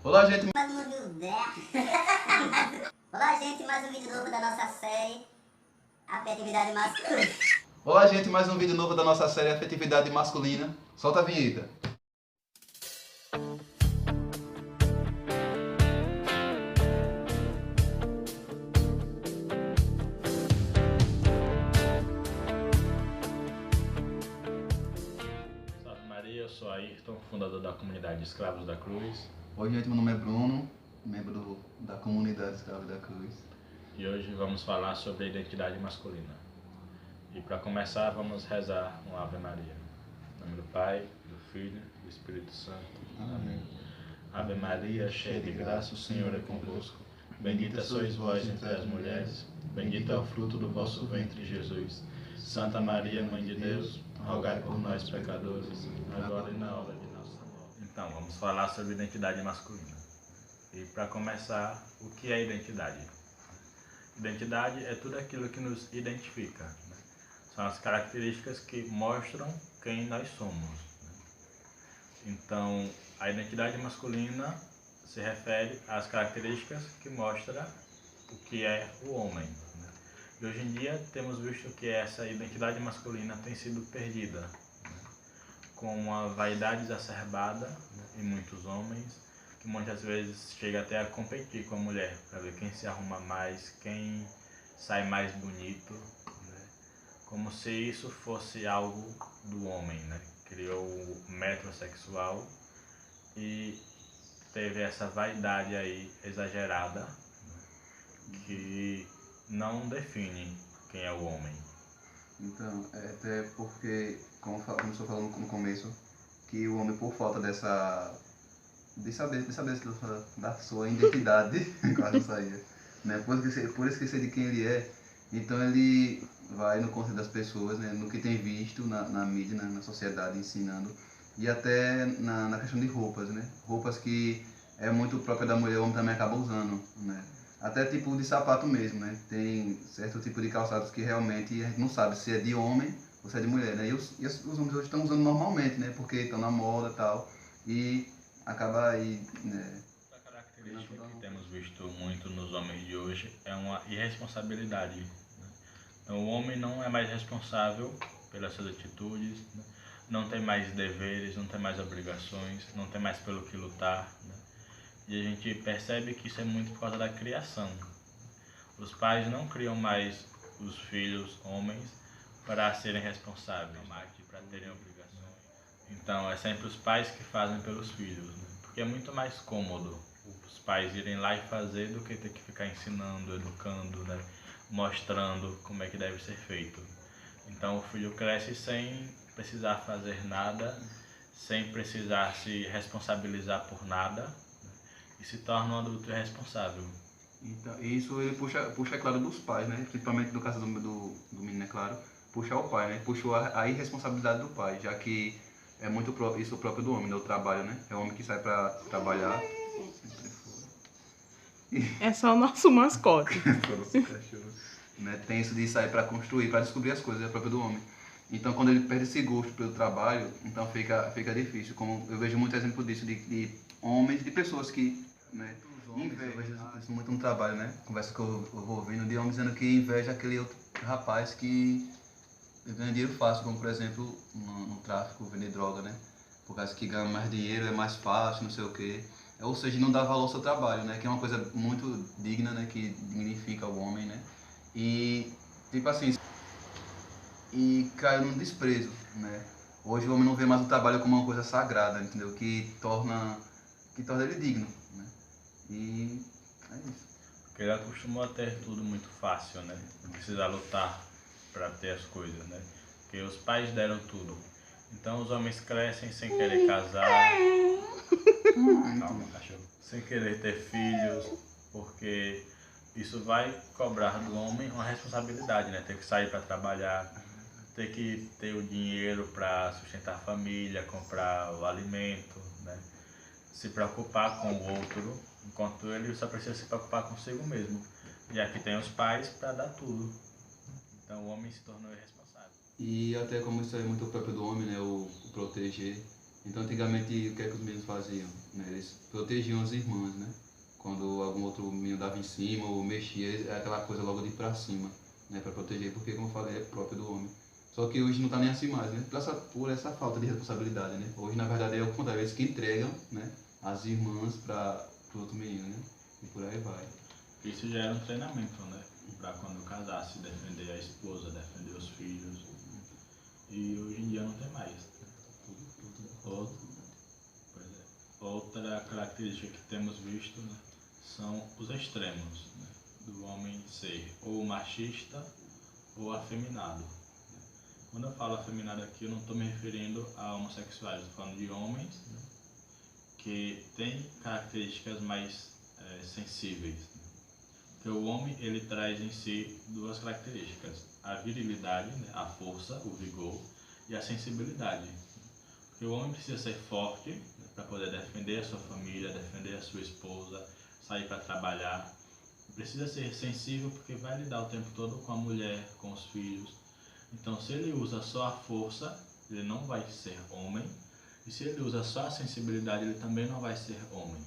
Olá, gente. Olá, gente, mais um vídeo novo da nossa série Afetividade Masculina. Olá, gente, mais um vídeo novo da nossa série Afetividade Masculina. Solta a vinheta. Salve Maria, eu sou Ayrton, fundador da comunidade Escravos da Cruz. Oi, gente, meu nome é Bruno, membro da comunidade Escravos da Cruz. E hoje vamos falar sobre a identidade masculina. E para começar, vamos rezar um Ave Maria. Em nome do Pai, do Filho e do Espírito Santo. Amém. Ave Maria, cheia de graça, o Senhor é convosco. Bendita sois vós entre as mulheres, bendito é o fruto do vosso ventre, Jesus. Santa Maria, Mãe de Deus, rogai por nós pecadores, agora e na hora de nossa morte. Então, vamos falar sobre identidade masculina. E para começar, o que é identidade? Identidade é tudo aquilo que nos identifica, né? São as características que mostram quem nós somos, né? Então, a identidade masculina se refere às características que mostram o que é o homem, né? E hoje em dia temos visto que essa identidade masculina tem sido perdida, né? Com uma vaidade exacerbada, né, em muitos homens, que muitas vezes chega até a competir com a mulher para ver quem se arruma mais, quem sai mais bonito, né? Como se isso fosse algo do homem, né? Criou o metrosexual e teve essa vaidade aí exagerada, né, que não define quem é o homem. Então, até porque, como estou falando no começo, que o homem, por falta de saber da sua identidade, quase não saía, né? Por esquecer de quem ele é, então ele vai no conselho das pessoas, né? No que tem visto na mídia, na sociedade, ensinando, e até na questão de roupas, né? Roupas que é muito própria da mulher, o homem também acaba usando, né? Até tipo de sapato mesmo, né? Tem certo tipo de calçados que realmente a gente não sabe se é de homem ou se é de mulher, né? E os homens hoje estão usando normalmente, né? Porque estão na moda e tal, e acaba aí, né? A característica que temos visto muito nos homens de hoje é uma irresponsabilidade, né? Então, o homem não é mais responsável pelas suas atitudes, né? Não tem mais deveres, não tem mais obrigações, não tem mais pelo que lutar, né? E a gente percebe que isso é muito por causa da criação. Os pais não criam mais os filhos homens para serem responsáveis, para terem obrigações. Então é sempre os pais que fazem pelos filhos, né? Porque é muito mais cômodo os pais irem lá e fazer do que ter que ficar ensinando, educando, né? Mostrando como é que deve ser feito. Então o filho cresce sem precisar fazer nada, sem precisar se responsabilizar por nada, né? E se torna um adulto irresponsável. Então, isso ele puxa, é claro, dos pais, né? Principalmente no caso do menino, é claro, puxa o pai, né? Puxa a irresponsabilidade do pai, já que é muito isso próprio do homem, né? O trabalho, né? É o homem que sai para trabalhar. É só o nosso mascote. Né? Tem isso de sair para construir, para descobrir as coisas, é próprio do homem. Então, quando ele perde esse gosto pelo trabalho, então fica difícil. Como eu vejo muito exemplo disso, de homens, de pessoas que, né, invejam. Eu vejo isso muito no trabalho, né? Conversa que eu vou ouvindo de homens dizendo que inveja aquele outro rapaz que ganha dinheiro fácil, como por exemplo no tráfico, vender droga, né? Por causa que ganha mais dinheiro, é mais fácil, não sei o quê. Ou seja, não dá valor ao seu trabalho, né? Que é uma coisa muito digna, né? Que dignifica o homem, né? E, tipo assim, e caiu num desprezo, né? Hoje o homem não vê mais o trabalho como uma coisa sagrada, entendeu? Que torna ele digno, né? E é isso. Porque ele acostumou a ter tudo muito fácil, né? Não precisa lutar para ter as coisas, né? Porque os pais deram tudo. Então os homens crescem sem querer casar, calma, cachorro, sem querer ter filhos, porque isso vai cobrar do homem uma responsabilidade, né? Ter que sair para trabalhar, ter que ter o dinheiro para sustentar a família, comprar o alimento, né? Se preocupar com o outro, enquanto ele só precisa se preocupar consigo mesmo. E aqui tem os pais para dar tudo. Então o homem se tornou irresponsável. E até como isso é muito próprio do homem, né? O proteger. Então antigamente o que é que os meninos faziam? né? Eles protegiam as irmãs, né? Quando algum outro menino dava em cima ou mexia, é aquela coisa logo de ir pra cima, né? Para proteger, porque, como eu falei, é próprio do homem. Só que hoje não tá nem assim mais, né? Por essa falta de responsabilidade, né? Hoje, na verdade, é o contrário, eles que entregam, né? As irmãs para o outro menino, né? E por aí vai. Isso já era um treinamento, né? Para quando casasse, defender a esposa, defender os filhos. E hoje em dia não tem mais. Pois é. Outra característica que temos visto, né, são os extremos, né, do homem ser ou machista ou afeminado. Né. Quando eu falo afeminado aqui, eu não estou me referindo a homossexuais, estou falando de homens, né, que têm características mais sensíveis. Né. Porque o homem, ele traz em si duas características: a virilidade, né, a força, o vigor, e a sensibilidade. Porque o homem precisa ser forte, né, para poder defender a sua família, defender a sua esposa, sair para trabalhar. Precisa ser sensível porque vai lidar o tempo todo com a mulher, com os filhos. Então, se ele usa só a força, ele não vai ser homem. E se ele usa só a sensibilidade, ele também não vai ser homem.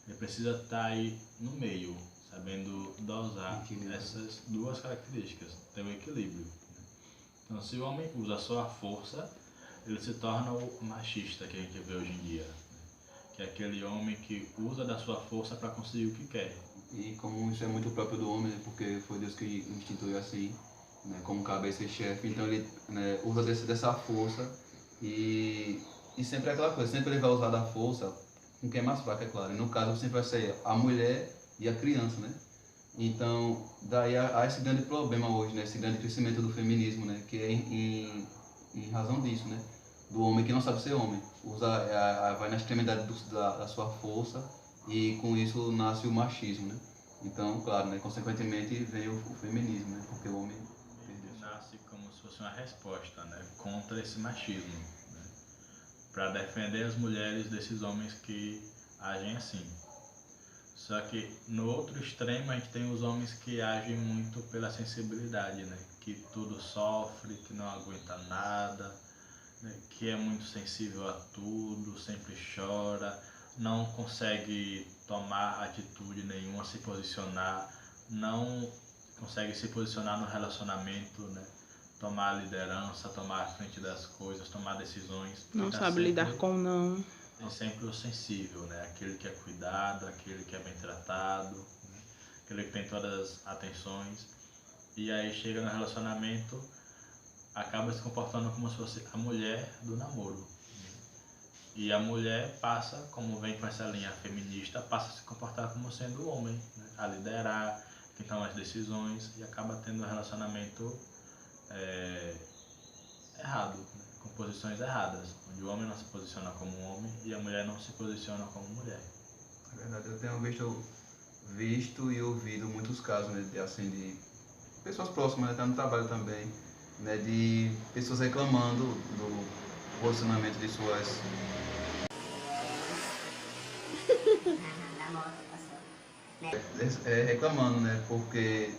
Ele precisa estar aí no meio, sabendo dosar essas duas características, ter um equilíbrio. Então, se o homem usa só a força, ele se torna o machista que a gente vê hoje em dia, que é aquele homem que usa da sua força para conseguir o que quer. E como isso é muito próprio do homem, né, porque foi Deus que instituiu assim, né, como cabeça e chefe, então ele, né, usa dessa força e sempre é aquela coisa, sempre ele vai usar da força com quem é mais fraco, é claro. E no caso sempre vai ser a mulher e a criança, né? Então, daí há esse grande problema hoje, né, esse grande crescimento do feminismo, né, que é em razão disso, né? Do homem que não sabe ser homem, vai na extremidade da sua força e com isso nasce o machismo, né? Então, claro, né, consequentemente vem o feminismo, né? Porque o homem Ele nasce como se fosse uma resposta, né, contra esse machismo, né, para defender as mulheres desses homens que agem assim. Só que no outro extremo a gente tem os homens que agem muito pela sensibilidade, né, que tudo sofre, que não aguenta nada, né, que é muito sensível a tudo, sempre chora, não consegue tomar atitude nenhuma, se posicionar, não consegue se posicionar no relacionamento, né, tomar a liderança, tomar a frente das coisas, tomar decisões. Não Tá sabe sempre, lidar com não. é sempre o sensível, né, aquele que é cuidado, aquele que é bem tratado, né, aquele que tem todas as atenções. E aí chega no relacionamento, acaba se comportando como se fosse a mulher do namoro. E a mulher passa, como vem com essa linha feminista, passa a se comportar como sendo o homem, né? A liderar, quem toma as decisões, e acaba tendo um relacionamento errado, né? Com posições erradas, onde o homem não se posiciona como um homem e a mulher não se posiciona como mulher. É verdade, eu tenho visto e ouvido muitos casos, né, de pessoas próximas, né, tá no trabalho também, né, de pessoas reclamando do posicionamento de suas... Na moto, passou. reclamando, né, porque,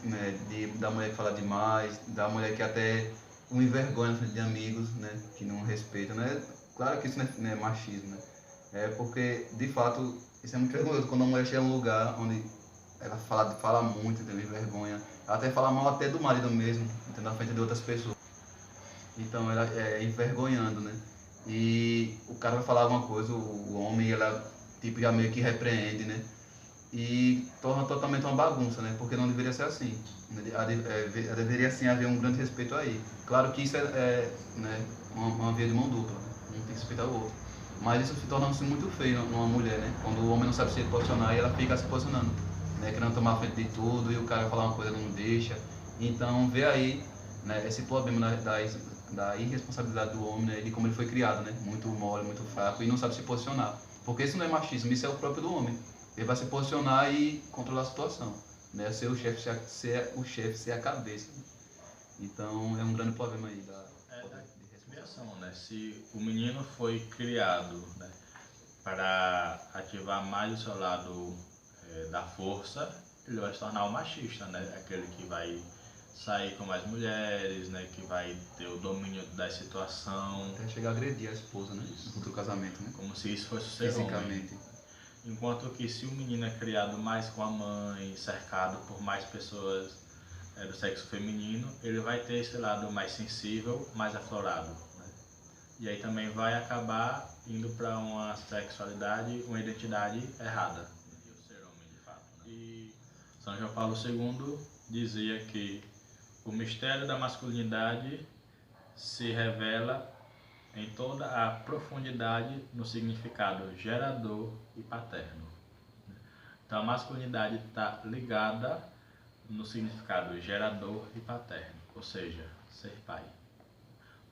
né, da mulher que fala demais, da mulher que até o envergonha na frente de amigos, né, que não respeita, né, claro que isso não é machismo, né, é porque, de fato, isso é muito vergonhoso, quando a mulher chega num lugar onde ela fala muito, entendeu, envergonha, ela até fala mal até do marido mesmo, entendeu, na frente de outras pessoas. Então ela é envergonhando, né? E o cara vai falar alguma coisa, o homem, ela tipo já meio que repreende, né? E torna totalmente uma bagunça, né? Porque não deveria ser assim. Deveria sim haver um grande respeito aí. Claro que isso né, uma via de mão dupla, né? Um tem que respeitar o outro. Mas isso se torna-se muito feio numa mulher, né? Quando o homem não sabe se posicionar e ela fica se posicionando, né? Querendo tomar a frente de tudo e o cara falar uma coisa não deixa. Então vê aí, né, esse problema da irresponsabilidade do homem, né, de como ele foi criado, né, muito mole, muito fraco e não sabe se posicionar. Porque isso não é machismo, isso é o próprio do homem. Ele vai se posicionar e controlar a situação, né, ser o chefe, ser a cabeça. Então é um grande problema aí de Criação, né? Se o menino foi criado, né, para ativar mais o seu lado da força, ele vai se tornar um machista, né? Aquele que vai sair com mais mulheres, né? Que vai ter o domínio da situação, Até chegar a agredir a esposa, né? No futuro casamento, né? como se isso fosse ser homem. Fisicamente. Enquanto que se o menino é criado mais com a mãe, cercado por mais pessoas do sexo feminino, ele vai ter esse lado mais sensível, mais aflorado, né? E aí também vai acabar indo para uma sexualidade, uma identidade errada. E o ser homem de fato, né? E São João Paulo II dizia que o mistério da masculinidade se revela em toda a profundidade no significado gerador e paterno. Então a masculinidade está ligada no significado gerador e paterno, ou seja, ser pai.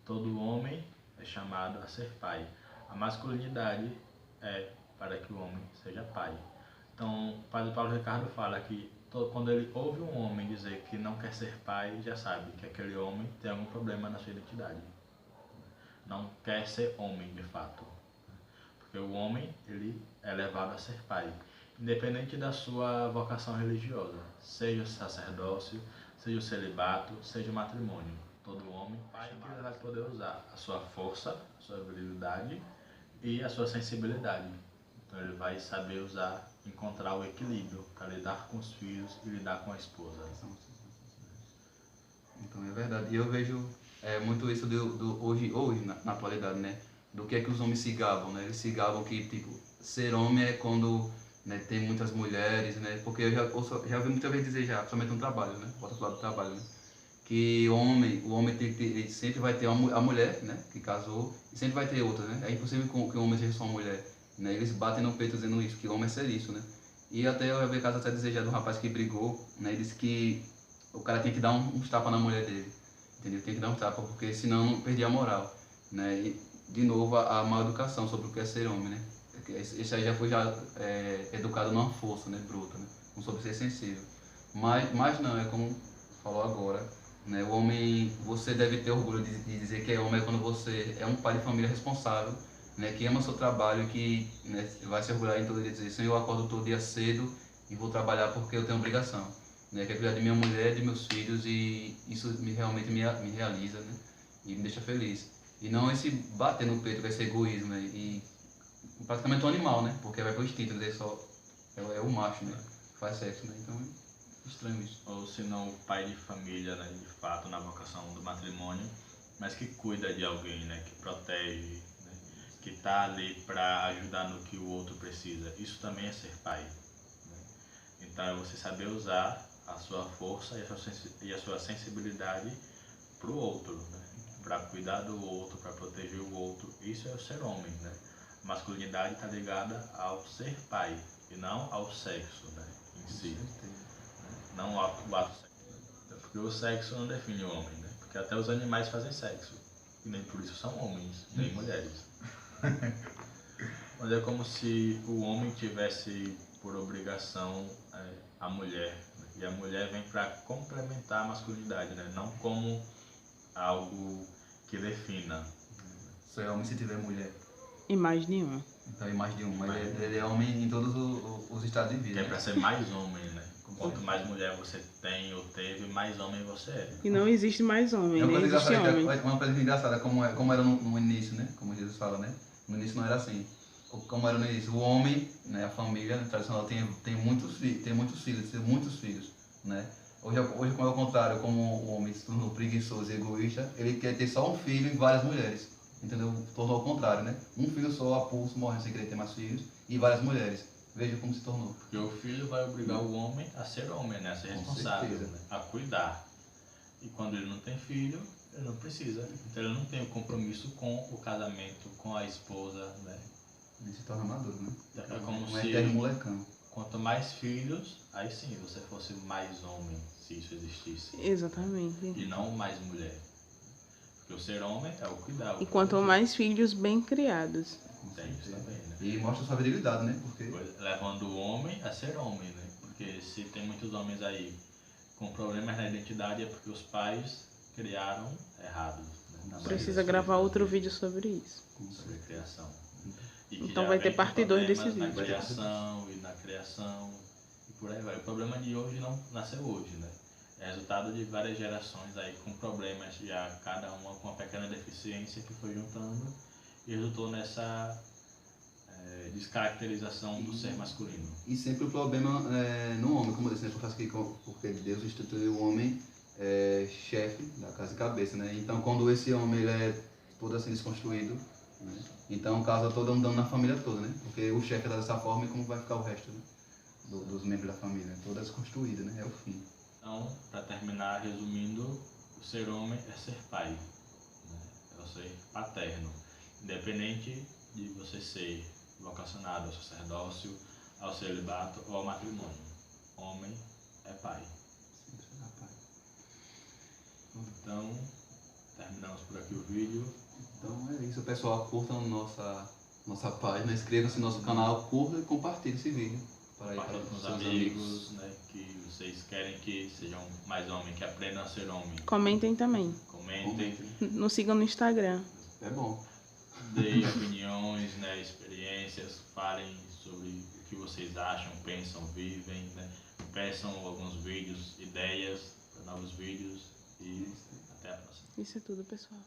Todo homem é chamado a ser pai. A masculinidade é para que o homem seja pai. Então o Padre Paulo Ricardo fala que quando ele ouve um homem dizer que não quer ser pai, já sabe que aquele homem tem algum problema na sua identidade. Não quer ser homem de fato. Porque o homem, ele é levado a ser pai, independente da sua vocação religiosa, seja o sacerdócio, seja o celibato, seja o matrimônio. Todo homem, pai, que ele vai poder usar a sua força, a sua virilidade e a sua sensibilidade. Então ele vai saber usar, encontrar o equilíbrio para lidar com os filhos e lidar com a esposa. Então é verdade. E eu vejo muito isso hoje na atualidade, né? Do que é que os homens se gabam, né? Eles se gabam que, tipo, ser homem é quando, né, tem muitas mulheres, né? Porque eu já ouvi muita vez dizer já, principalmente no trabalho, né? Bota pro lado do trabalho, né? Que o homem tem que ter, ele sempre vai ter a mulher, né? Que casou, e sempre vai ter outra, né? É impossível que o homem seja só uma mulher, né? Eles batem no peito dizendo isso, que o homem é ser isso, né? E até eu já vi caso até dizer já de um rapaz que brigou, né? Ele disse que o cara tem que dar uns tapas na mulher dele, entendeu? Tem que dar uns tapas, porque senão não perdia a moral, né? E, de novo, a má educação sobre o que é ser homem, né? Esse aí já foi educado numa força, né? Bruta, né? Não sobre ser sensível. Mas não, é como falou agora, né? O homem, você deve ter orgulho de dizer que é homem quando você é um pai de família responsável, né? Que ama o seu trabalho e que, né, vai se orgulhar em todo dia, dizer, Senhor, eu acordo todo dia cedo e vou trabalhar porque eu tenho obrigação, né? Que é cuidar de minha mulher, de meus filhos, e isso realmente me realiza, né? E me deixa feliz. E não esse bater no peito, esse egoísmo, né? E praticamente um animal, né? Porque vai pro instinto, dizer só é o macho, né? Que faz sexo, né? Então é estranho isso. Ou se não o pai de família, né, de fato, na vocação do matrimônio, mas que cuida de alguém, né, que protege, né, que está ali para ajudar no que o outro precisa. Isso também é ser pai, né? Então é você saber usar a sua força e a sua sensibilidade para o outro, né? Para cuidar do outro, para proteger o outro. Isso é o ser homem, né? A masculinidade está ligada ao ser pai e não ao sexo, né, em si. Não ao ato sexual. Porque o sexo não define o homem, né? Porque até os animais fazem sexo. E nem por isso são homens, nem mulheres. Mas é como se o homem tivesse por obrigação a mulher, né? E a mulher vem para complementar a masculinidade, né? Não como algo que defina. Só é homem se tiver mulher. E mais nenhuma. Então é mais de um, mas ele é homem em todos os estados de vida. Que é né? para ser mais homem, né? Quanto mais mulher você tem ou teve, mais homem você é. E não existe mais homem, É uma nem coisa existe engraçada, homem. uma coisa engraçada como era no início, né? Como Jesus fala, né? No início não era assim. Como era no início, o homem, né? A família tradicional tem muitos filhos, né? Hoje, como é o contrário, como o homem se tornou preguiçoso e egoísta, ele quer ter só um filho e várias mulheres, entendeu? Tornou ao contrário, né? Um filho só a pulso, morrendo sem querer ter mais filhos, e várias mulheres. Veja como se tornou. Porque o filho vai obrigar o homem a ser homem, né? A ser responsável, né? A cuidar. E quando ele não tem filho, ele não precisa. Então ele não tem o compromisso com o casamento, com a esposa, né? Ele se torna maduro, né? É como um se eterno molecão. quanto mais filhos, aí sim você fosse mais homem, se isso existisse. Exatamente. E não mais mulher. Porque o ser homem é o cuidar. E quanto mais filhos bem criados. Tem isso também, né? E mostra sua virilidade, né? Porque Levando o homem a ser homem, né? Porque se tem muitos homens aí com problemas na identidade é porque os pais criaram errado. Né? Precisa gravar outro vídeo sobre isso. Sobre a criação. E que Então já vai ter vem parte com 2 desse problemas vídeo. Na criação e por aí vai. O problema de hoje não nasceu hoje, né? é resultado de várias gerações aí com problemas, já cada uma com uma pequena deficiência que foi juntando e resultou nessa descaracterização do ser masculino. E sempre o problema é no homem, como eu disse, né? Porque Deus instituiu o homem chefe da casa e cabeça, né? Então quando esse homem ele é todo assim desconstruído, né? Então causa todo um dano na família toda, né? Porque o chefe é dessa forma e como vai ficar o resto, né? Dos membros da família, toda desconstruída, né? É o fim. Então, para terminar, resumindo, o ser homem é ser pai, né? É o ser paterno, independente de você ser vocacionado ao sacerdócio, ao celibato ou ao matrimônio. Homem é pai. Sempre será pai. Então, terminamos por aqui o vídeo. Então é isso, pessoal. Curtam nossa página, inscrevam-se no nosso canal, curtam e compartilhem esse vídeo. Compartilhe com os amigos, né, que vocês querem que sejam mais homens, que aprendam a ser homem. Comentem também. Comentem, Nos sigam no Instagram. É bom. deem opiniões, né, experiências, falem sobre o que vocês acham, pensam, vivem, né? Peçam alguns vídeos, ideias para novos vídeos e até a próxima. Isso é tudo, pessoal.